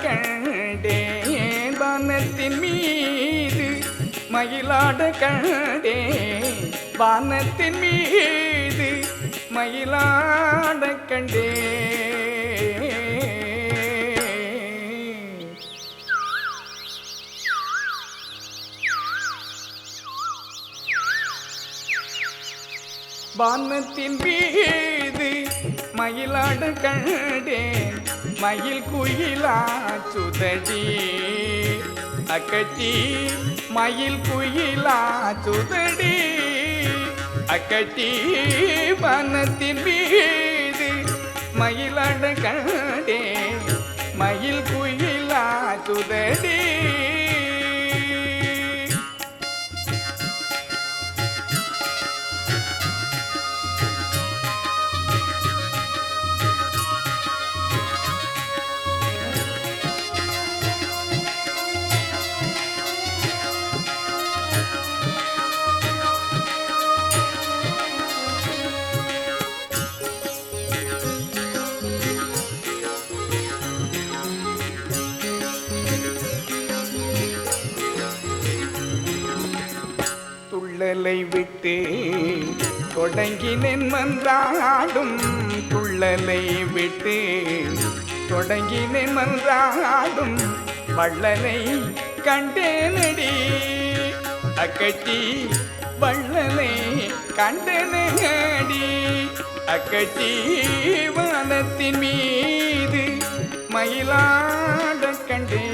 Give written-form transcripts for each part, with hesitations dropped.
கண்டேன் வானத்தின் மீது மயிலாட கண்டேன் வானத்தின் மீது மயிலாட கண்டேன். வானத்தின் மீது மயிலாட கண்டேன் மயில் குயிலாச்சுதடி அக்கச்சி மயில் குயிலாச்சுதடி அக்கச்சி வானத்தின் மீது மயிலாட கண்டேன் மயில் குயிலாச்சுதடி. துள்ளலை விட்டு தொடங்கினேன் மன்றாடும் துள்ளலை விட்டு தொடங்கினேன் மன்றாடும் வள்ளலை கண்டேனடி அக்கச்சி வள்ளலை கண்டனடி அக்கச்சி வானத்தின் மீது மயிலாட கண்டே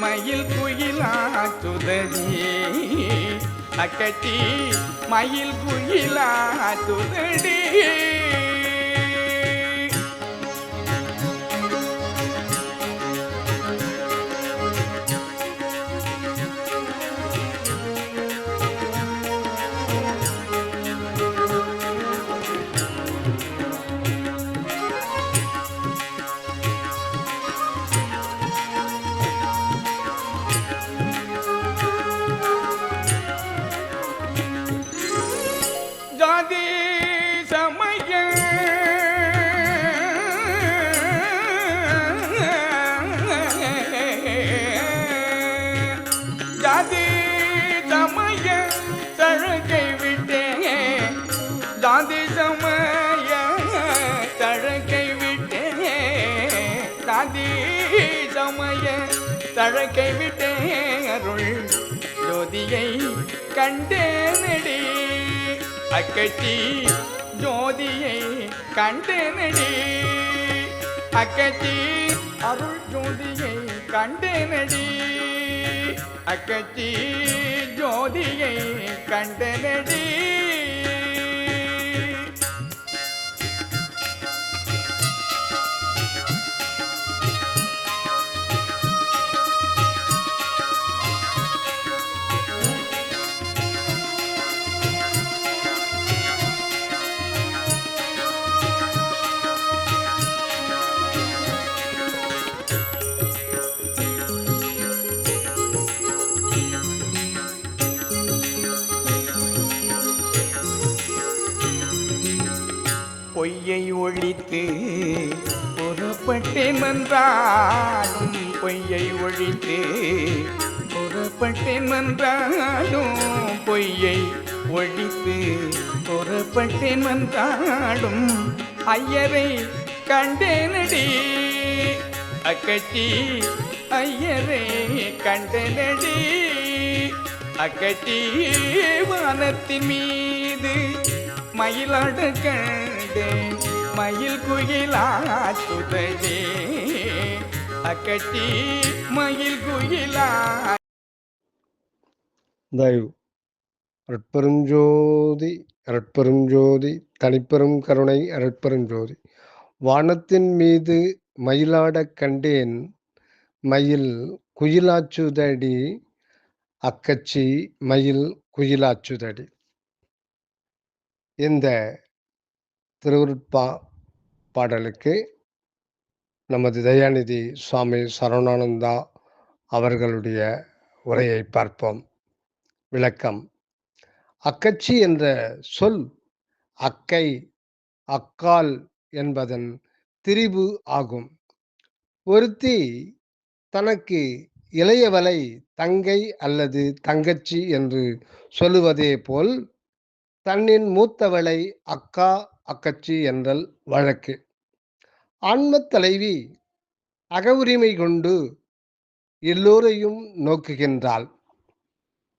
மயில் குயிலாச்சுதடி அக்கச்சி மயில் குயிலாச்சுதடி. ஜாதி சமய ஜாதி சமய தழகை விட்டேன் ஜாதி சமய தழகை விட்டேன் ஜாதி சமய தழகை விட்டேன் அருள் ஜோதியை கண்டேனடி அக்கச்சி ஜோதியை கண்டேனடி அக்கச்சி அருள் ஜோதியை கண்டேனடி அக்கச்சி ஜோதியை கண்டேனடி. பொய்யை ஒழித்து புறப்பட்டேன் மன்றாடும் பொய்யை ஒழித்து புறப்பட்டேன் மன்றாடும் பொய்யை ஒழித்து புறப்பட்டேன் மன்றாடும் ஐயரை கண்டேனடி அக்கச்சி ஐயரை கண்டேனடி அக்கச்சி வானத்தின் மீது மயிலாட கண்டேன் மயில் குயிலாச்சுதடி அக்கச்சி மயில் குயிலா. தயவு அருட்பெருஞ்சோதி அருட்பெருஞ்சோதி தனிப்பெரும் கருணை அருட்பெருஞ்சோதி. வானத்தின் மீது மயிலாட கண்டேன் மயில் குயிலாச்சுதடி அக்கச்சி மயில் குயிலாச்சுதடி. இந்த திருவருட்பா பாடலுக்கு நமது தயாநிதி சுவாமி சரவணானந்தா அவர்களுடைய உரையை பார்ப்போம். விளக்கம். அக்கச்சி என்ற சொல் அக்கை அக்கால் என்பதன் திரிபு ஆகும். ஒருத்தி தனக்கு இளையவளை தங்கை அல்லது தங்கச்சி என்று சொல்லுவதே போல் தன்னின் மூத்தவளை அக்கா, அக்கச்சி என்றல் வழக்கு. ஆன்மத் தலைவி அகவுரிமை கொண்டு எல்லோரையும் நோக்குகின்றாள்.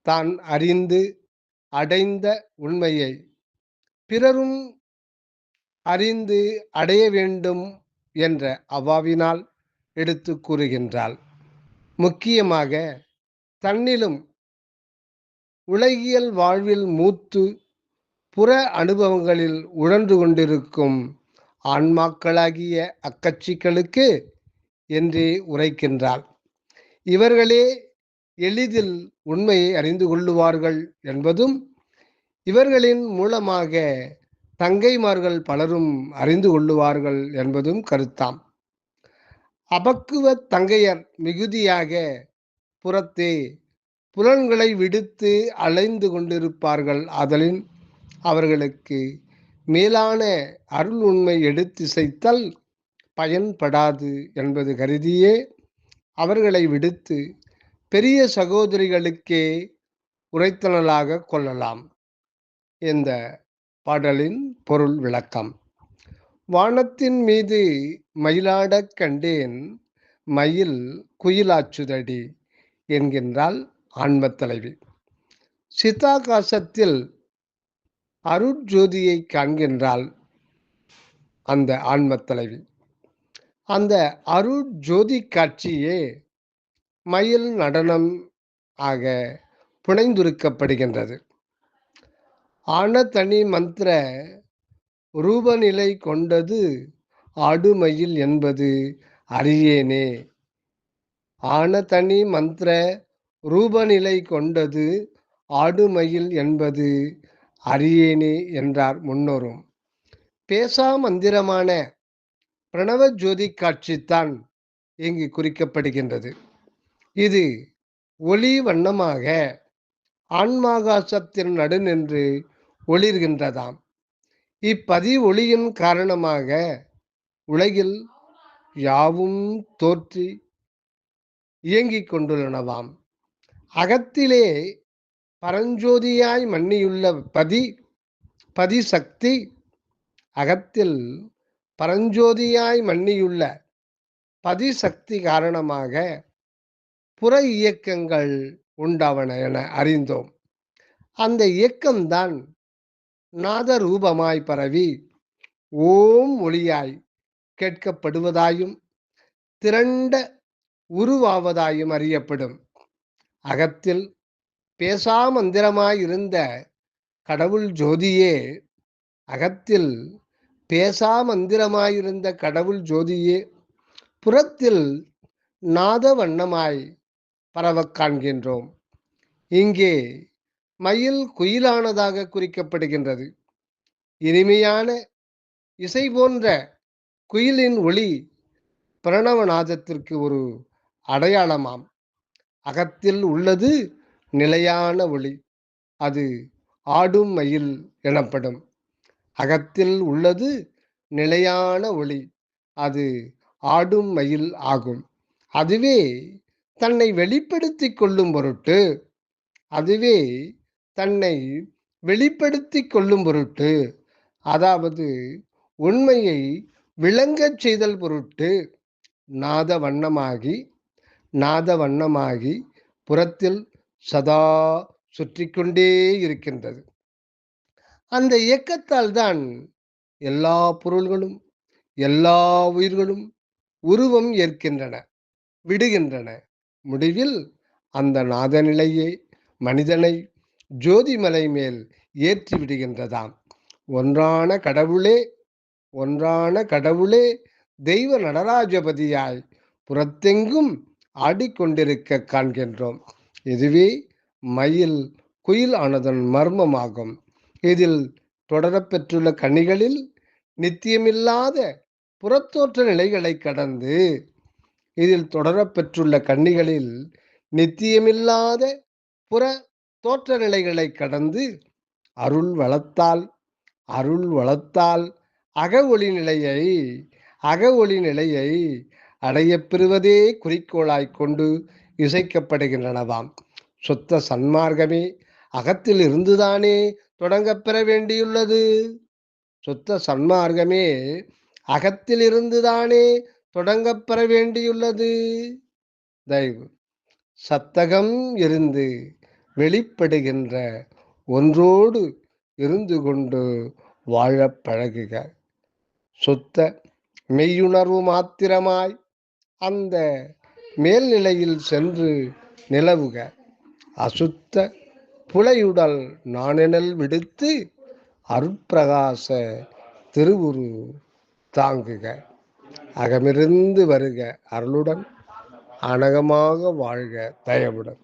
தான் அறிந்து அடைந்த உண்மையை பிறரும் அறிந்து அடைய வேண்டும் என்ற அவாவினால் எடுத்து கூறுகின்றாள். முக்கியமாக தன்னிலும் உலகியல் வாழ்வில் மூத்து புற அனுபவங்களில் உழன்று கொண்டிருக்கும் ஆன்மாக்களாகிய அக்கட்சிகளுக்கு என்றே உரைக்கின்றாள். இவர்களே எளிதில் உண்மையை அறிந்து கொள்ளுவார்கள் என்பதும், இவர்களின் மூலமாக தங்கைமார்கள் பலரும் அறிந்து கொள்ளுவார்கள் என்பதும் கருத்தாம். அபக்குவ தங்கையர் மிகுதியாக புறத்தே புலன்களை விடுத்து அலைந்து கொண்டிருப்பார்கள். ஆதலின் அவர்களுக்கு மேலான அருள் உண்மை எடுத்திசைத்தல் பயன்படாது என்பது கருதியே அவர்களை விடுத்து பெரிய சகோதரிகளுக்கே உரைத்தனலாக கொள்ளலாம். இந்த பாடலின் பொருள் விளக்கம். வானத்தின் மீது மயிலாடக் கண்டேன், மயில் குயிலாச்சுதடி என்கின்றாள் ஆன்மத் தலைவி. சிதாகாசத்தில் அருட்ஜோதியை காண்கின்றாள் அந்த ஆன்மத் தலைவி. அந்த அருட்ஜோதி காட்சியே மயில் நடனம் ஆக புனைந்துருக்கப்படுகின்றது. ஆனதனி மந்திர ரூபநிலை கொண்டது ஆடுமயில் என்பது அறியேனே. ஆனதனி மந்திர ரூபநிலை கொண்டது ஆடுமயில் என்பது அறியேனே என்றார் முன்னோரும். பேசா மந்திரமான பிரணவ ஜோதி காட்சித்தான் இங்கு குறிக்கப்படுகின்றது. இது ஒளி வண்ணமாக ஆன்மாகாசத்தின் நடுநின்று ஒளிர்கின்றதாம். இப்பதி ஒளியின் காரணமாக உலகில் யாவும் தோற்றி இயங்கிக் கொண்டுள்ளனவாம். அகத்திலே பரஞ்சோதியாய் மன்னியுள்ள பதிசக்தி, அகத்தில் பரஞ்சோதியாய் மன்னியுள்ள பதிசக்தி காரணமாக புற இயக்கங்கள் உண்டாவன என அறிந்தோம். அந்த இயக்கம்தான் நாத ரூபமாய் பரவி ஓம் ஒளியாய் கேட்கப்படுவதாயும் திரண்ட உருவாவதாயும் அறியப்படும். அகத்தில் பேசா மந்திரமாயிருந்த கடவுள் ஜோதியே அகத்தில் பேசா மந்திரமாயிருந்த கடவுள் ஜோதியே புறத்தில் நாத வண்ணமாய் பரவக் காண்கின்றோம். இங்கே மயில் குயிலானதாக குறிக்கப்படுகின்றது. இனிமையான இசை போன்ற குயிலின் ஒளி பிரணவநாதத்திற்கு ஒரு அடையாளமாம். அகத்தில் உள்ளது நிலையான ஒளி, அது ஆடும் மயில் எனப்படும். அகத்தில் உள்ளது நிலையான ஒளி, அது ஆடும் மயில் ஆகும். அதுவே தன்னை வெளிப்படுத்திக் கொள்ளும் பொருட்டு அதுவே தன்னை வெளிப்படுத்திக் கொள்ளும் பொருட்டு அதாவது உண்மையை விளங்கச் செய்தல் பொருட்டு நாத வண்ணமாகி புறத்தில் சதா சுற்றி கொண்டே இருக்கின்றது. அந்த இயக்கத்தால் தான் எல்லா பொருள்களும் எல்லா உயிர்களும் உருவம் ஏற்கின்றன, விடுகின்றன. முடிவில் அந்த நாதநிலையே மனிதனை ஜோதிமலை மேல் ஏற்றி விடுகின்றதாம். ஒன்றான கடவுளே தெய்வ நடராஜபதியாய் புறத்தெங்கும் ஆடிக்கொண்டிருக்க காண்கின்றோம். இதுவே மயில் குயில் ஆனதன் மர்மமாகும். இதில் தொடரப்பெற்றுள்ள கனிகளில் நித்தியமில்லாத புறத்தோற்ற நிலைகளை கடந்து புற தோற்ற நிலைகளை கடந்து அருள் வளத்தால் அக ஒளி நிலையை அடையப் பெறுவதே குறிக்கோளாய்க் கொண்டு இசைக்கப்படுகின்றனவாம். சுத்த சன்மார்க்கமே அகத்தில் இருந்துதானே தொடங்கப் பெற வேண்டியுள்ளது. சுத்த சன்மார்க்கமே அகத்தில் இருந்துதானே தொடங்கப் பெற வேண்டியுள்ளது. தயவு சத்தகம் இருந்து வெளிப்படுகின்ற ஒன்றோடு இருந்து கொண்டு வாழப் பழகுக. சுத்த மெய்யுணர்வு மாத்திரமாய் அந்த மேல்நிலையில் சென்று நிலவுக. அசுத்த புலையுடல் நானெனல் விடுத்து அருட்பிரகாச திருவுரு தாங்குக. அகமிருந்து வருக அருளுடன் அனகமாக வாழ்க தயவுடன்.